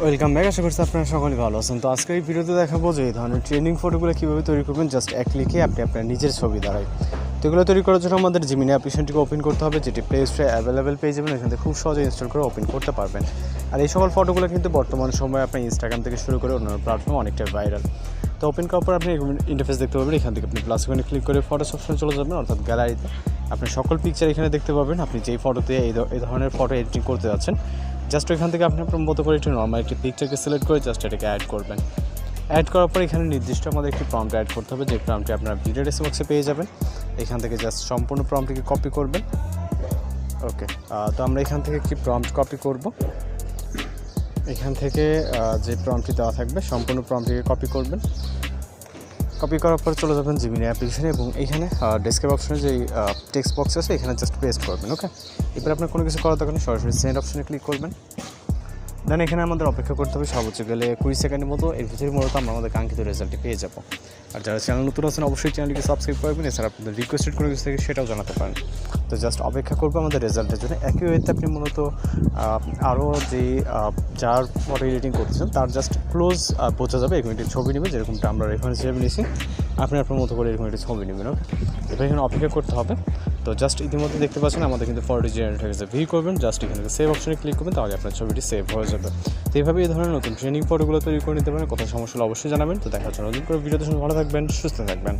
Welcome back. আশা করছি আপনারা সকলেই ভালো আছেন। তো আজকে এই ভিডিওতে দেখাবো যে এই ধরনের ট্রেনিং ফটোগুলো কীভাবে তৈরি করবেন জাস্ট এক ক্লিকে আপনি আপনার নিজের ছবি দ্বারাই। তো এগুলো তৈরি করার জন্য আমাদের জিমিনি অ্যাপ্লিকেশনটিকে ওপেন করতে হবে, যেটি প্লে স্টোরে অ্যাভেলেবেল পেয়ে যাবেন। এখান থেকে খুব সহজে ইনস্টল করে ওপেন করতে পারবেন। আর এই সকল ফটোগুলো কিন্তু বর্তমান সময়ে আপনার ইনস্টাগ্রাম থেকে শুরু করে অন্যান্য প্ল্যাটফর্মে অনেকটা ভাইরাল। তো ওপেন করার পর আপনি ইন্টারফেস দেখতে পাবেন। এখান থেকে আপনি প্লাস ওখানে ক্লিক করে ফটোস অপশনে চলে যাবেন, অর্থাৎ গ্যালারিতে আপনি সকল পিকচার এখানে দেখতে পাবেন। আপনি যেই ফটোতে এই ধরনের ফটো এডিটিং করতে যাচ্ছেন, জাস্ট ওইখান থেকে আপনি আপনার মতো করে একটু নর্মাল একটি পিকচারকে সিলেক্ট করে জাস্ট এটাকে অ্যাড করবেন। অ্যাড করার পর এখানে নির্দিষ্ট আমাদের একটি প্রম্পট অ্যাড করতে হবে, যে প্রম্পটটি আপনারা ভিডিও ডেসক্রিপশনে পেয়ে যাবেন। এখান থেকে জাস্ট সম্পূর্ণ প্রম্পটটিকে কপি করবেন। ওকে, তো আমরা এখান থেকে একটি প্রম্পট কপি করব। এখান থেকে যে প্রম্পটটি দেওয়া থাকবে সম্পূর্ণ প্রম্পটটিকে কপি করবেন। কপি করার পর চলে যাবেন জিমিনি অ্যাপ্লিকেশনে এবং এখানে ডেসক্রিপ অপশনে যে টেক্সট বক্স আছে এখানে জাস্ট পেস্ট করবেন। ওকে, এবার আপনার কোনো কিছু করার দরকার নেই, সরাসরি সেন্ড অপশনে ক্লিক করবেন। দেন এখানে আমাদের অপেক্ষা করতে হবে সর্বোচ্চ গেলে 20 সেকেন্ডের মতো। এর ভিতরে মূলত আমরা আমাদের কাঙ্ক্ষিত রেজাল্টটি পেয়ে যাবো। আর যারা চ্যানেল নতুন আছেন অবশ্যই চ্যানেলটিকে সাবস্ক্রাইব করবেন। এছাড়া আপনাদের রিকোয়েস্টেড কোনো কিছু থেকে সেটাও জানাতে পারেন। তো জাস্ট অপেক্ষা করবো আমাদের রেজাল্টের জন্য। একই ওয়েতে আপনি মূলত আরও যে যার ফটো এডিটিং করতেছেন তার জাস্ট ক্লোজ বোঝা যাবে এরকম একটি ছবি নেবেন, যেরকমটা আমরা রেফারেন্স হিসেবে নিয়েছি। আপনি আপনার মতো করে এরকম একটি ছবি নেবেন। ওকে, এবার এখানে অপেক্ষা করতে হবে। তো জাস্ট ইতিমধ্যে দেখতে পাচ্ছেন আমাদের কিন্তু ফটোটি জেনারেট হয়ে গেছে। ভিউ করবেন, জাস্ট এখানে সেভ অপশনে ক্লিক করবেন, তাহলে আপনার ছবিটি সেভ হয়ে যাবে। তো এইভাবে এই ধরনের নতুন ট্রেনিং ফটোগুলো তৈরি করে নিতে পারেন। কোথাও সমস্যা হলে অবশ্যই জানাবেন। তো দেখার জন্য নতুন করে ভিডিওতে ভালো থাকবেন, সুস্থ থাকবেন।